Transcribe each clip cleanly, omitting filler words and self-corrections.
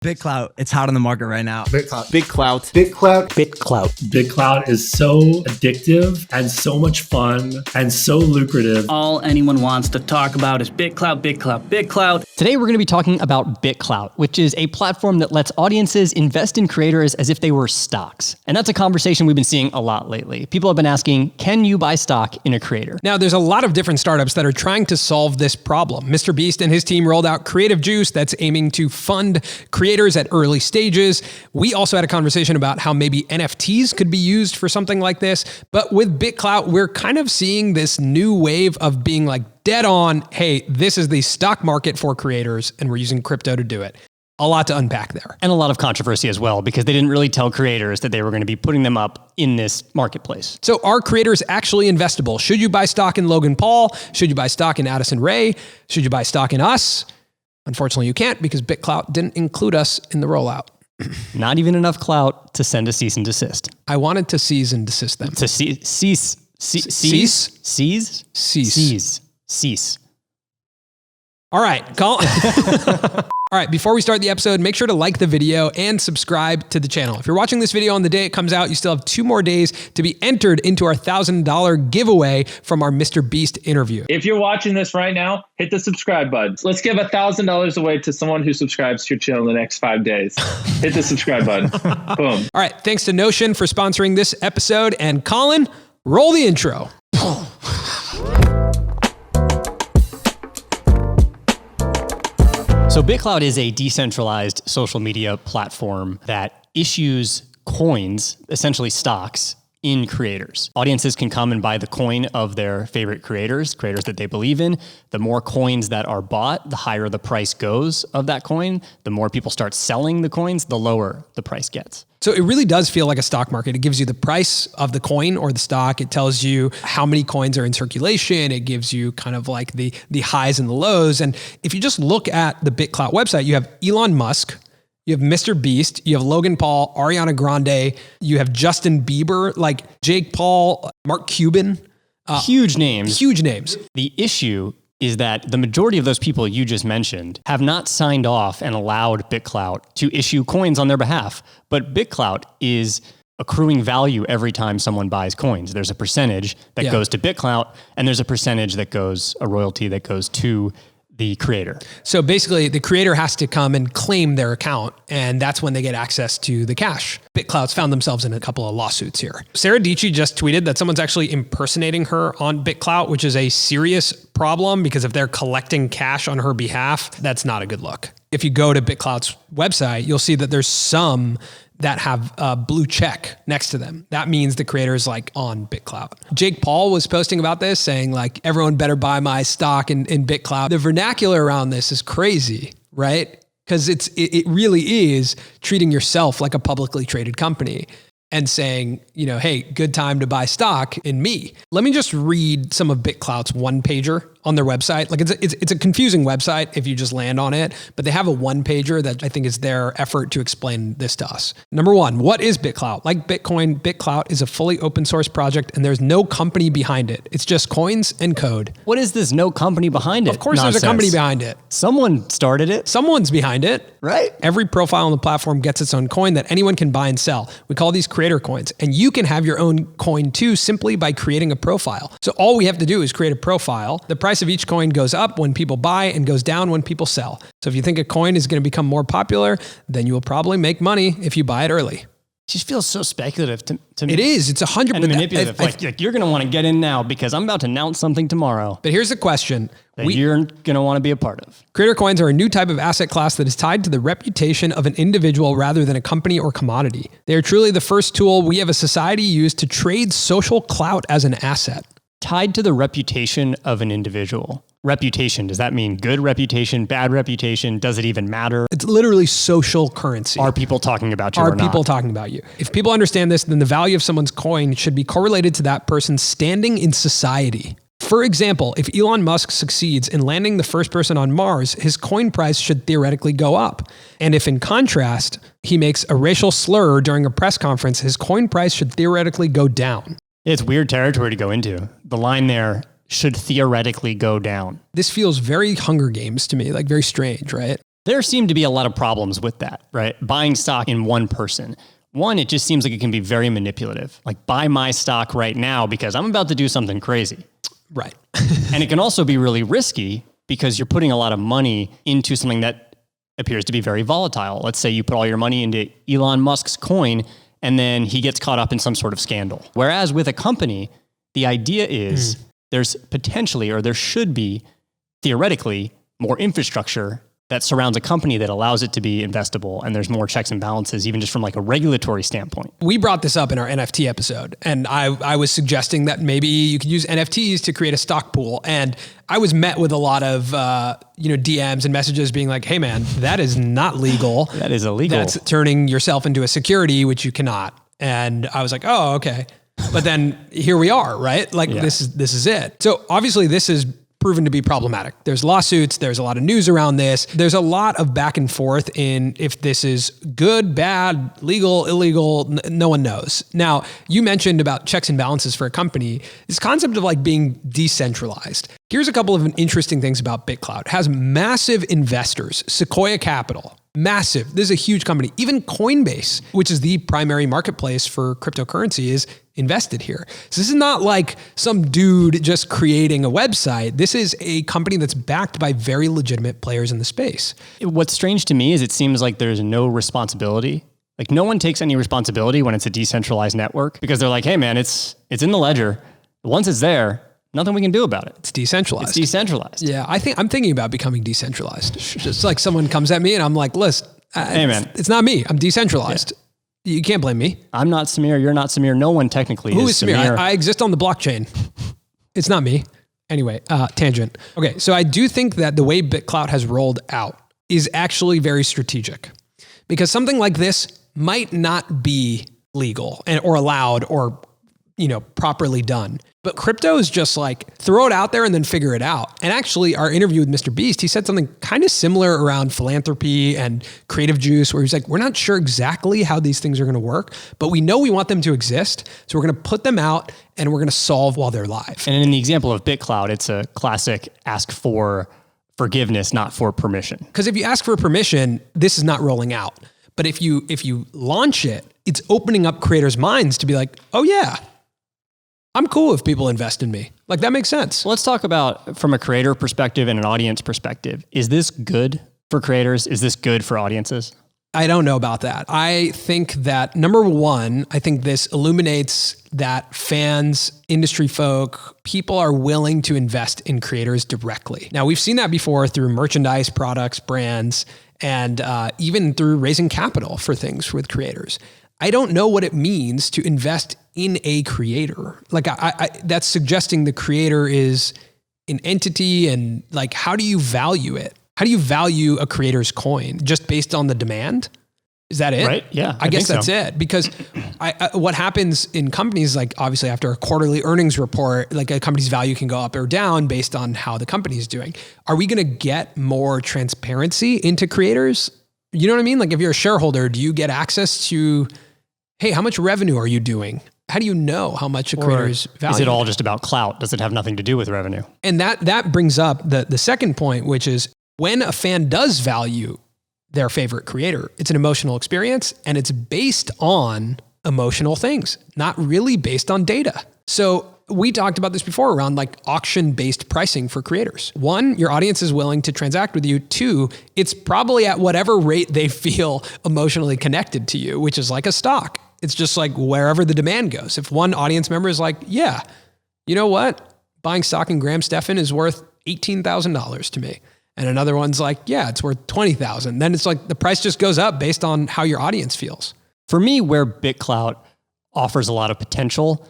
BitClout, it's hot on the market right now. BitClout. BitClout. BitClout. BitClout. BitClout is so addictive and so much fun and so lucrative. All anyone wants to talk about is BitClout, BitClout, BitClout. Today we're going to be talking about BitClout, which is a platform that lets audiences invest in creators as if they were stocks. And that's a conversation we've been seeing a lot lately. People have been asking, can you buy stock in a creator? Now, there's a lot of different startups that are trying to solve this problem. Mr. Beast and his team rolled out Creative Juice that's aiming to fund creators at early stages. We also had a conversation about how maybe NFTs could be used for something like this. But with BitClout, we're kind of seeing this new wave of being like dead on, hey, this is the stock market for creators, and we're using crypto to do it. A lot to unpack there. And a lot of controversy as well, because they didn't really tell creators that they were going to be putting them up in this marketplace. So are creators actually investable? Should you buy stock in Logan Paul? Should you buy stock in Addison Rae? Should you buy stock in us? Unfortunately, you can't because BitClout didn't include us in the rollout. Not even enough clout to send a cease and desist. I wanted to cease and desist them. To cease. All right, Colin. All right, before we start the episode, make sure to like the video and subscribe to the channel. If you're watching this video on the day it comes out, you still have 2 more days to be entered into our $1,000 giveaway from our Mr. Beast interview. If you're watching this right now, hit the subscribe button. Let's give $1,000 away to someone who subscribes to your channel in the next 5 days. Hit the subscribe button. Boom. All right, thanks to Notion for sponsoring this episode. And Colin, roll the intro. So BitClout is a decentralized social media platform that issues coins, essentially stocks, in creators. Audiences can come and buy the coin of their favorite creators that they believe in. The more coins that are bought, the higher the price goes of that coin. The more people start selling the coins, the lower the price gets. So it really does feel like a stock market. It gives you the price of the coin or the stock. It tells you how many coins are in circulation. It gives you kind of like the highs and the lows. And if you just look at the BitClout website, you have Elon Musk, you have Mr. Beast, you have Logan Paul, Ariana Grande, you have Justin Bieber, like Jake Paul, Mark Cuban. Huge names. Huge names. The issue is that the majority of those people you just mentioned have not signed off and allowed BitClout to issue coins on their behalf. But BitClout is accruing value every time someone buys coins. There's a percentage that goes to BitClout, and there's a percentage that goes, a royalty that goes to the creator. So basically the creator has to come and claim their account, and that's when they get access to the cash. BitClout's found themselves in a couple of lawsuits here. Sarah Dietschy just tweeted that someone's actually impersonating her on BitClout, which is a serious problem because if they're collecting cash on her behalf, that's not a good look. If you go to BitClout's website, you'll see that there's some that have a blue check next to them. That means the creator is like on BitClout. Jake Paul was posting about this saying like, everyone better buy my stock in BitClout. The vernacular around this is crazy, right? Because it really is treating yourself like a publicly traded company and saying, you know, hey, good time to buy stock in me. Let me just read some of BitClout's one-pager on their website. Like it's a confusing website if you just land on it, but they have a one-pager that I think is their effort to explain this to us. Number 1, what is BitClout? Like Bitcoin, BitClout is a fully open source project and there's no company behind it. It's just coins and code. What is this no company behind it? Of course nonsense? There's a company behind it. Someone started it. Someone's behind it. Right. Every profile on the platform gets its own coin that anyone can buy and sell. We call these creator coins. And you can have your own coin too simply by creating a profile. So all we have to do is create a profile. The price of each coin goes up when people buy and goes down when people sell. So if you think a coin is going to become more popular, then you will probably make money if you buy it early. It just feels so speculative to me. It is. It's 100%. And manipulative. Like you're going to want to get in now because I'm about to announce something tomorrow. But here's the question. That you're going to want to be a part of. Creator coins are a new type of asset class that is tied to the reputation of an individual rather than a company or commodity. They are truly the first tool we have a society use to trade social clout as an asset. Tied to the reputation of an individual. Reputation, does that mean good reputation, bad reputation? Does it even matter? It's literally social currency. Are people talking about you or not? Are people talking about you? If people understand this, then the value of someone's coin should be correlated to that person's standing in society. For example, if Elon Musk succeeds in landing the first person on Mars, his coin price should theoretically go up. And if in contrast, he makes a racial slur during a press conference, his coin price should theoretically go down. It's weird territory to go into. The line there, should theoretically go down. This feels very Hunger Games to me, like very strange, right? There seem to be a lot of problems with that, right? Buying stock in one person. One, it just seems like it can be very manipulative. Like, buy my stock right now because I'm about to do something crazy. Right. And it can also be really risky because you're putting a lot of money into something that appears to be very volatile. Let's say you put all your money into Elon Musk's coin and then he gets caught up in some sort of scandal. Whereas with a company, the idea is there's potentially, or there should be theoretically, more infrastructure that surrounds a company that allows it to be investable, and there's more checks and balances, even just from like a regulatory standpoint. We brought this up in our NFT episode, and I was suggesting that maybe you could use NFTs to create a stock pool. And I was met with a lot of DMs and messages being like, "Hey man, that is not legal. That is illegal. That's turning yourself into a security, which you cannot." And I was like, "Oh, okay." But then here we are, right? Like this is it. So obviously this is proven to be problematic. There's lawsuits. There's a lot of news around this. There's a lot of back and forth in if this is good, bad, legal, illegal. No one knows. Now, you mentioned about checks and balances for a company. This concept of like being decentralized. Here's a couple of interesting things about BitClout. It has massive investors, Sequoia Capital. Massive. This is a huge company. Even Coinbase, which is the primary marketplace for cryptocurrency, is invested here. So this is not like some dude just creating a website. This is a company that's backed by very legitimate players in the space. What's strange to me is it seems like there's no responsibility. Like, no one takes any responsibility when it's a decentralized network because they're like, hey man, it's in the ledger. Once it's there, nothing we can do about it. It's decentralized. It's decentralized. Yeah, I'm thinking about becoming decentralized. Just like someone comes at me and I'm like, listen, hey man, it's not me. I'm decentralized. Yeah. You can't blame me. I'm not Samir. You're not Samir. No one technically Who is Samir? I exist on the blockchain. It's not me. Anyway, tangent. Okay, so I do think that the way BitClout has rolled out is actually very strategic because something like this might not be legal or allowed or properly done. But crypto is just like throw it out there and then figure it out. And actually our interview with Mr. Beast, he said something kind of similar around philanthropy and creative juice, where he's like, we're not sure exactly how these things are going to work, but we know we want them to exist. So we're going to put them out and we're going to solve while they're live. And in the example of BitClout, it's a classic ask for forgiveness, not for permission. Because if you ask for permission, this is not rolling out. But if you launch it, it's opening up creators' minds to be like, oh yeah, I'm cool if people invest in me. Like, that makes sense. Let's talk about from a creator perspective and an audience perspective. Is this good for creators? Is this good for audiences? I don't know about that. I think that number one, I think this illuminates that fans, industry folk, people are willing to invest in creators directly. Now, we've seen that before through merchandise, products, brands, and even through raising capital for things with creators. I don't know what it means to invest in a creator. Like, I that's suggesting the creator is an entity, and like, how do you value it? How do you value a creator's coin? Just based on the demand? Is that it? Right. Yeah. I guess that's it. Because what happens in companies, like obviously after a quarterly earnings report, like a company's value can go up or down based on how the company is doing. Are we going to get more transparency into creators? You know what I mean? Like, if you're a shareholder, do you get access to, hey, how much revenue are you doing? How do you know how much a creator's value? Is it all just about clout? Does it have nothing to do with revenue? And that brings up the second point, which is when a fan does value their favorite creator, it's an emotional experience and it's based on emotional things, not really based on data. So we talked about this before around like auction-based pricing for creators. One, your audience is willing to transact with you. Two, it's probably at whatever rate they feel emotionally connected to you, which is like a stock. It's just like wherever the demand goes. If one audience member is like, yeah, you know what? Buying stock in Graham Stephan is worth $18,000 to me. And another one's like, yeah, it's worth $20,000. Then it's like the price just goes up based on how your audience feels. For me, where BitClout offers a lot of potential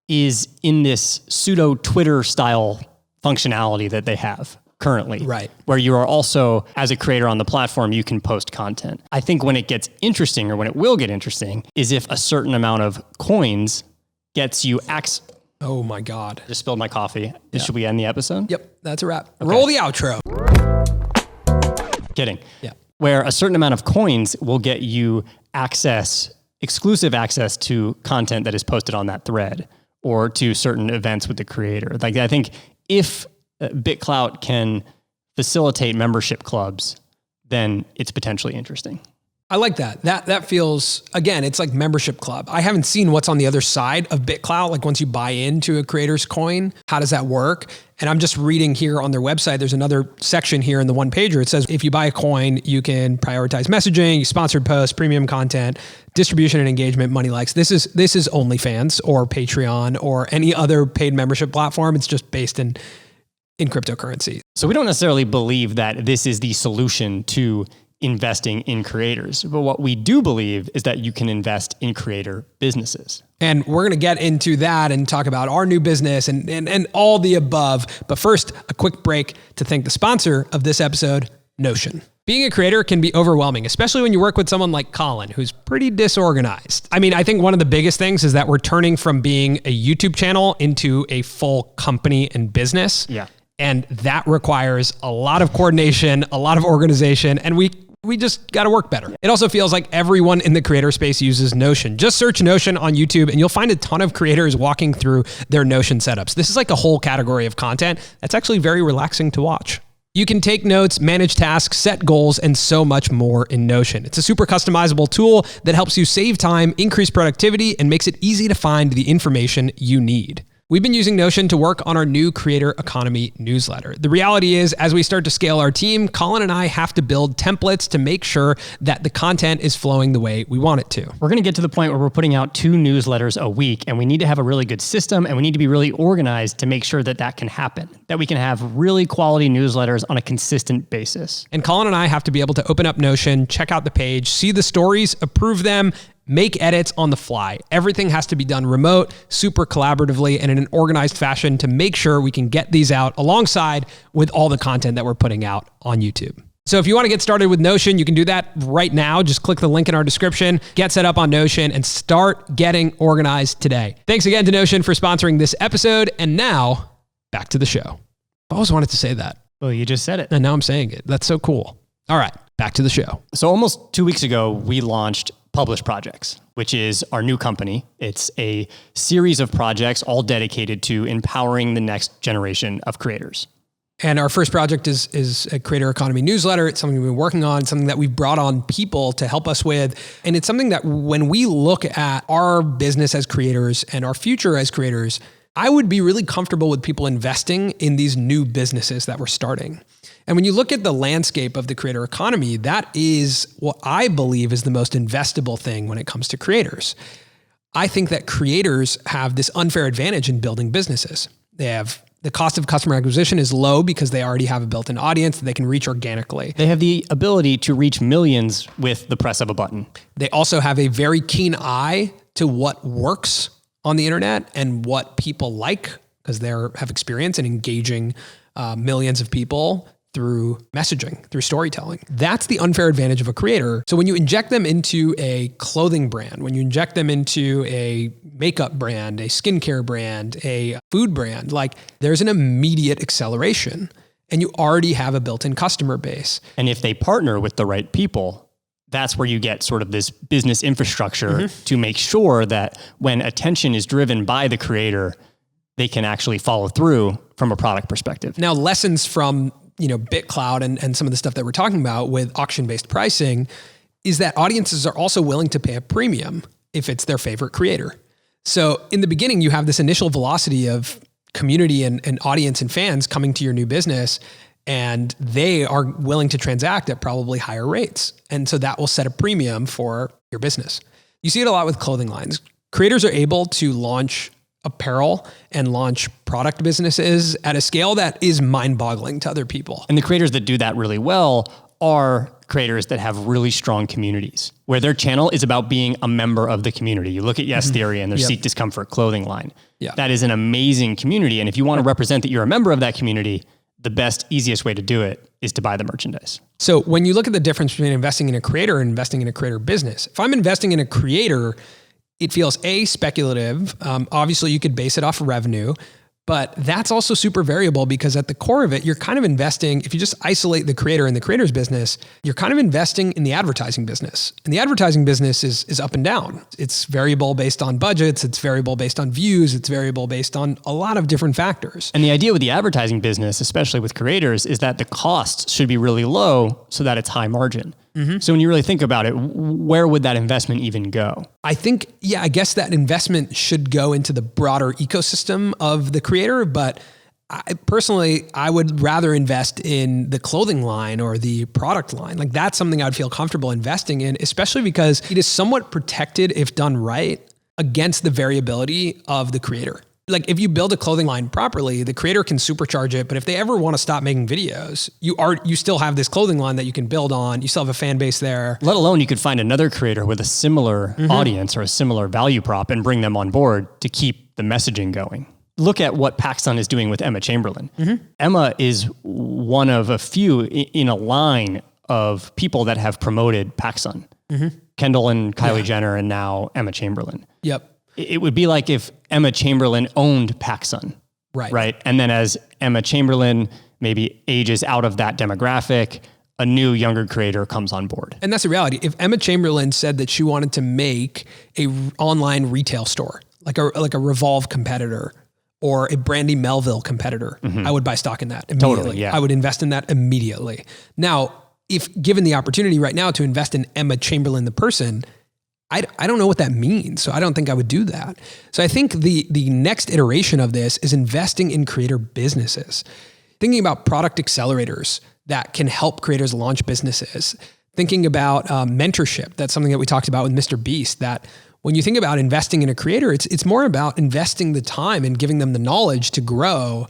is in this pseudo Twitter style functionality that they have currently, right? Where you are also, as a creator on the platform, you can post content. I think when it gets interesting, or when it will get interesting, is if a certain amount of coins gets you access. Oh my God. Just spilled my coffee. Yeah. Should we end the episode? Yep, that's a wrap. Okay. Roll the outro. Kidding. Yeah. Where a certain amount of coins will get you exclusive access to content that is posted on that thread, or to certain events with the creator. Like, I think if BitClout can facilitate membership clubs then it's potentially interesting. I like that. That feels, again, it's like membership club. I haven't seen what's on the other side of BitClout. Like once you buy into a creator's coin, how does that work? And I'm just reading here on their website. There's another section here in the one pager. It says, if you buy a coin, you can prioritize messaging, sponsored posts, premium content, distribution and engagement, money likes. This is OnlyFans or Patreon or any other paid membership platform. It's just based in cryptocurrency. So we don't necessarily believe that this is the solution to investing in creators. But what we do believe is that you can invest in creator businesses. And we're going to get into that and talk about our new business and all the above. But first, a quick break to thank the sponsor of this episode, Notion. Being a creator can be overwhelming, especially when you work with someone like Colin, who's pretty disorganized. I mean, I think one of the biggest things is that we're turning from being a YouTube channel into a full company and business. Yeah. And that requires a lot of coordination, a lot of organization, and we just got to work better. It also feels like everyone in the creator space uses Notion. Just search Notion on YouTube and you'll find a ton of creators walking through their Notion setups. This is like a whole category of content that's actually very relaxing to watch. You can take notes, manage tasks, set goals, and so much more in Notion. It's a super customizable tool that helps you save time, increase productivity, and makes it easy to find the information you need. We've been using Notion to work on our new Creator Economy newsletter. The reality is, as we start to scale our team, Colin and I have to build templates to make sure that the content is flowing the way we want it to. We're going to get to the point where we're putting out 2 newsletters a week, and we need to have a really good system, and we need to be really organized to make sure that that can happen, that we can have really quality newsletters on a consistent basis. And Colin and I have to be able to open up Notion, check out the page, see the stories, approve them, make edits on the fly. Everything has to be done remote, super collaboratively, and in an organized fashion to make sure we can get these out alongside with all the content that we're putting out on YouTube. So if you want to get started with Notion, you can do that right now. Just click the link in our description, get set up on Notion, and start getting organized today. Thanks again to Notion for sponsoring this episode. And now, back to the show. I always wanted to say that. Well, you just said it. And now I'm saying it. That's so cool. All right, back to the show. So almost 2 weeks ago, we launched Publish Projects, which is our new company. It's a series of projects all dedicated to empowering the next generation of creators. And our first project is a Creator Economy newsletter. It's something we've been working on, something that we've brought on people to help us with. And it's something that when we look at our business as creators and our future as creators, I would be really comfortable with people investing in these new businesses that we're starting. And when you look at the landscape of the creator economy, that is what I believe is the most investable thing when it comes to creators. I think that creators have this unfair advantage in building businesses. The cost of customer acquisition is low because they already have a built-in audience that they can reach organically. They have the ability to reach millions with the press of a button. They also have a very keen eye to what works on the internet and what people like because they have experience in engaging millions of people through messaging, through storytelling. That's the unfair advantage of a creator. So when you inject them into a clothing brand, when you inject them into a makeup brand, a skincare brand, a food brand, like there's an immediate acceleration and you already have a built-in customer base. And if they partner with the right people, that's where you get sort of this business infrastructure to make sure that when attention is driven by the creator, they can actually follow through from a product perspective. Now, lessons from BitClout and some of the stuff that we're talking about with auction-based pricing is that audiences are also willing to pay a premium if it's their favorite creator. So in the beginning, you have this initial velocity of community and audience and fans coming to your new business, and they are willing to transact at probably higher rates. And so that will set a premium for your business. You see it a lot with clothing lines. Creators are able to launch apparel and launch product businesses at a scale that is mind-boggling to other people. And the creators that do that really well are creators that have really strong communities, where their channel is about being a member of the community. You look at Yes Theory and their Seek Discomfort clothing line. Yeah. That is an amazing community. And if you want to represent that you're a member of that community, the best, easiest way to do it is to buy the merchandise. So when you look at the difference between investing in a creator and investing in a creator business, if I'm investing in a creator, it feels speculative. Obviously, you could base it off of revenue, But that's also super variable because at the core of it, you're kind of investing, if you just isolate the creator and the creator's business, you're kind of investing in the advertising business. And the advertising business is up and down. It's variable based on budgets. It's variable based on views. It's variable based on a lot of different factors. And the idea with the advertising business, especially with creators, is that the costs should be really low so that it's high margin. So when you really think about it, where would that investment even go? I think, I guess that investment should go into the broader ecosystem of the creator, but I would rather invest in the clothing line or the product line. Like that's something I'd feel comfortable investing in, especially because it is somewhat protected if done right against the variability of the creator. Like if you build a clothing line properly, the creator can supercharge it. But if they ever want to stop making videos, you still have this clothing line that you can build on. You still have a fan base there. Let alone you could find another creator with a similar audience or a similar value prop and bring them on board to keep the messaging going. Look at what PacSun is doing with Emma Chamberlain. Emma is one of a few in a line of people that have promoted PacSun. Kendall and Kylie Jenner and now Emma Chamberlain. Yep. It would be like if Emma Chamberlain owned PacSun, right? And then as Emma Chamberlain maybe ages out of that demographic, a new younger creator comes on board. And that's the reality. If Emma Chamberlain said that she wanted to make a online retail store, like a Revolve competitor or a Brandy Melville competitor, I would buy stock in that immediately. Totally, yeah. I would invest in that immediately. Now, if given the opportunity right now to invest in Emma Chamberlain, the person, I don't know what that means. So I don't think I would do that. So I think the next iteration of this is investing in creator businesses, thinking about product accelerators that can help creators launch businesses, thinking about mentorship. That's something that we talked about with Mr. Beast, that when you think about investing in a creator, it's more about investing the time and giving them the knowledge to grow.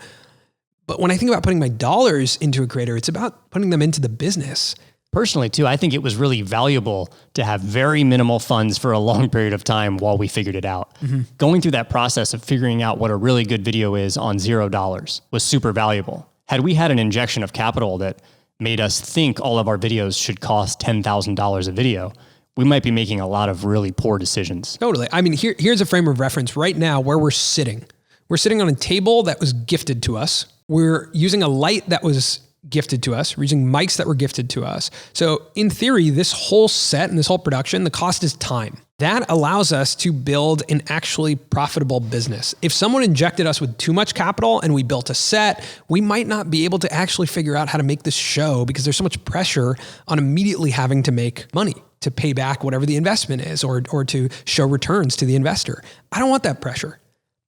But when I think about putting my dollars into a creator, it's about putting them into the business. Personally, too, I think it was really valuable to have very minimal funds for a long period of time while we figured it out. Going through that process of figuring out what a really good video is on $0 was super valuable. Had we had an injection of capital that made us think all of our videos should cost $10,000 a video, we might be making a lot of really poor decisions. Totally. I mean, here's a frame of reference right now where we're sitting. We're sitting on a table that was gifted to us. We're using a light that was gifted to us. We're using mics that were gifted to us. So in theory, this whole set and this whole production, the cost is time. That allows us to build an actually profitable business. If someone injected us with too much capital and we built a set, we might not be able to actually figure out how to make this show because there's so much pressure on immediately having to make money to pay back whatever the investment is or to show returns to the investor. I don't want that pressure.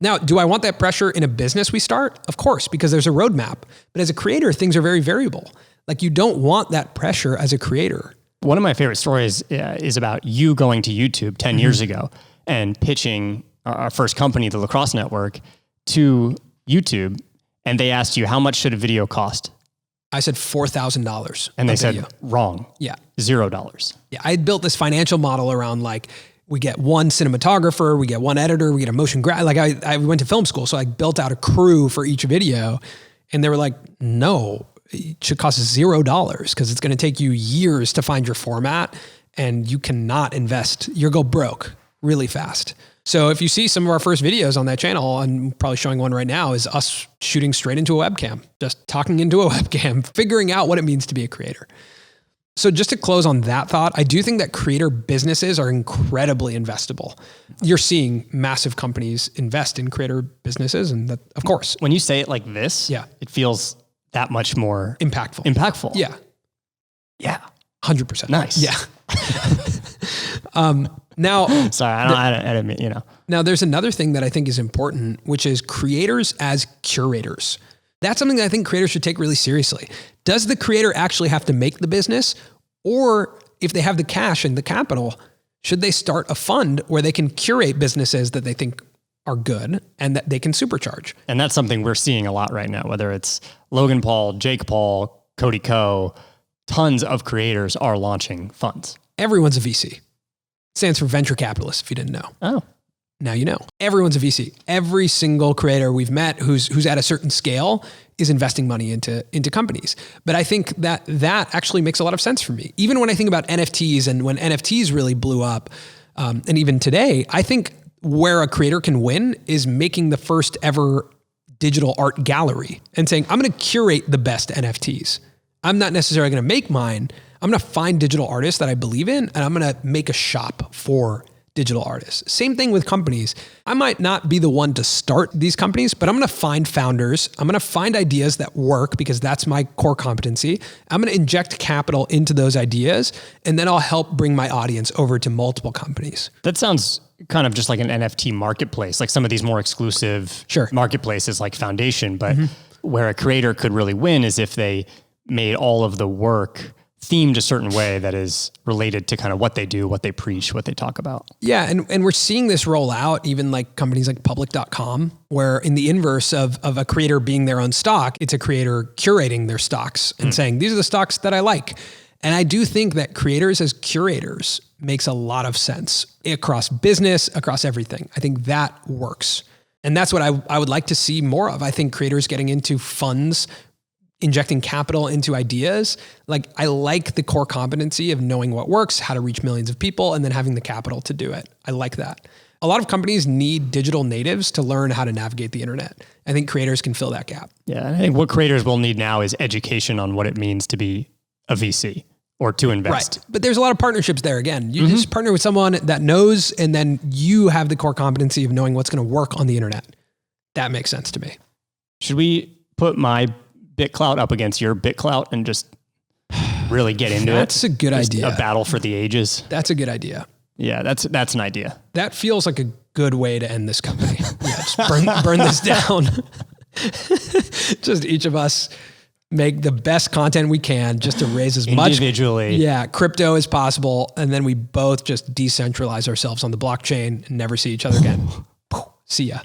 Now, do I want that pressure in a business we start? Of course, because there's a roadmap. But as a creator, things are very variable. Like you don't want that pressure as a creator. One of my favorite stories is about you going to YouTube 10 years ago and pitching our first company, the Lacrosse Network, to YouTube. And they asked you, how much should a video cost? I said $4,000. And they said, wrong. Yeah. $0. Yeah. I had built this financial model around like, we get one cinematographer, we get one editor, we get a motion graphic. Like I went to film school, so I built out a crew for each video, and they were like, no, it should cost $0 because it's going to take you years to find your format, and you cannot invest. You'll go broke really fast. So if you see some of our first videos on that channel, I'm probably showing one right now, is us shooting straight into a webcam, just talking into a webcam, figuring out what it means to be a creator. So just to close on that thought, I do think that creator businesses are incredibly investable. You're seeing massive companies invest in creator businesses, and that, of course. When you say it like this, it feels that much more impactful. Yeah. Yeah. 100%. Nice. Yeah. Now, sorry, I don't mean, Now there's another thing that I think is important, which is creators as curators. That's something that I think creators should take really seriously. Does the creator actually have to make the business? Or if they have the cash and the capital, should they start a fund where they can curate businesses that they think are good and that they can supercharge? And that's something we're seeing a lot right now, whether it's Logan Paul, Jake Paul, Cody Ko, tons of creators are launching funds. Everyone's a VC. Stands for venture capitalist, if you didn't know. Oh. Now you know. Everyone's a VC. Every single creator we've met who's at a certain scale is investing money into companies. But I think that actually makes a lot of sense for me. Even when I think about NFTs and when NFTs really blew up, and even today, I think where a creator can win is making the first ever digital art gallery and saying, I'm going to curate the best NFTs. I'm not necessarily going to make mine. I'm going to find digital artists that I believe in, and I'm going to make a shop for digital artists. Same thing with companies. I might not be the one to start these companies, but I'm going to find founders. I'm going to find ideas that work because that's my core competency. I'm going to inject capital into those ideas, and then I'll help bring my audience over to multiple companies. That sounds kind of just like an NFT marketplace, like some of these more exclusive marketplaces like Foundation, but where a creator could really win is if they made all of the work themed a certain way that is related to kind of what they do, what they preach, what they talk about. Yeah. And we're seeing this roll out, even like companies like public.com, where in the inverse of a creator being their own stock, it's a creator curating their stocks and saying, these are the stocks that I like. And I do think that creators as curators makes a lot of sense across business, across everything. I think that works. And that's what I would like to see more of. I think creators getting into funds, injecting capital into ideas. Like, I like the core competency of knowing what works, how to reach millions of people, and then having the capital to do it. I like that. A lot of companies need digital natives to learn how to navigate the internet. I think creators can fill that gap. Yeah. I think what creators will need now is education on what it means to be a VC or to invest. Right. But there's a lot of partnerships there. Again, you just partner with someone that knows, and then you have the core competency of knowing what's going to work on the internet. That makes sense to me. Should we put my BitClout up against your BitClout and just really get into it? That's a good idea. A battle for the ages. That's a good idea. Yeah, that's an idea. That feels like a good way to end this company. Yeah, just burn this down. Just each of us make the best content we can just to raise as much individually crypto as possible, and then we both just decentralize ourselves on the blockchain and never see each other again. See ya.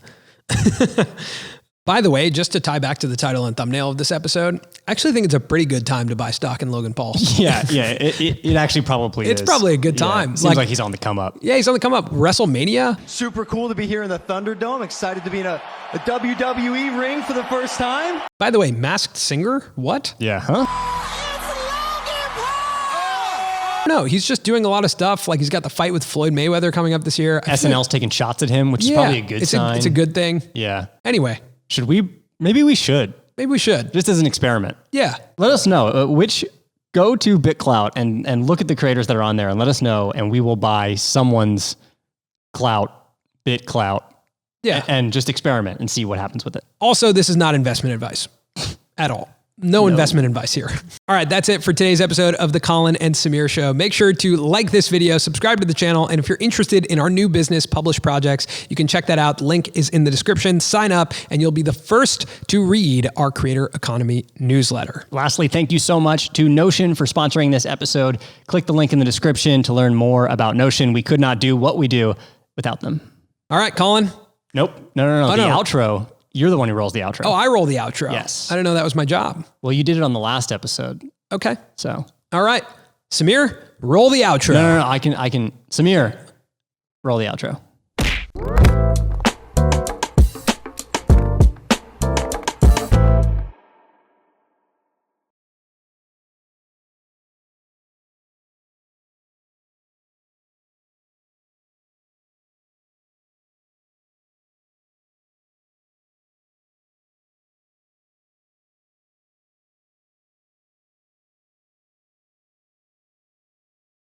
By the way, just to tie back to the title and thumbnail of this episode, I actually think it's a pretty good time to buy stock in Logan Paul. Yeah, it actually probably is. It's probably a good time. Yeah, seems like he's on the come up. Yeah, he's on the come up. WrestleMania. Super cool to be here in the Thunderdome. Excited to be in a WWE ring for the first time. By the way, Masked Singer? What? Yeah, huh? No, he's just doing a lot of stuff. Like, he's got the fight with Floyd Mayweather coming up this year. SNL's taking shots at him, which is probably a good sign. It's a good thing. Yeah. Anyway. Should we? Maybe we should. Maybe we should. Just as an experiment. Yeah. Let us know go to BitClout and look at the creators that are on there and let us know, and we will buy someone's clout, BitClout. Yeah. And just experiment and see what happens with it. Also, this is not investment advice at all. No investment advice here. All right, that's it for today's episode of the Colin and Samir Show. Make sure to like this video, subscribe to the channel, and if you're interested in our new business published projects, you can check that out. Link is in the description. Sign up, and you'll be the first to read our Creator Economy newsletter. Lastly, thank you so much to Notion for sponsoring this episode. Click the link in the description to learn more about Notion. We could not do what we do without them. All right, Colin. Nope. No. The outro. You're the one who rolls the outro. Oh, I roll the outro. Yes. I didn't know that was my job. Well, you did it on the last episode. Okay. So. All right. Samir, roll the outro. No. I can. Samir, roll the outro.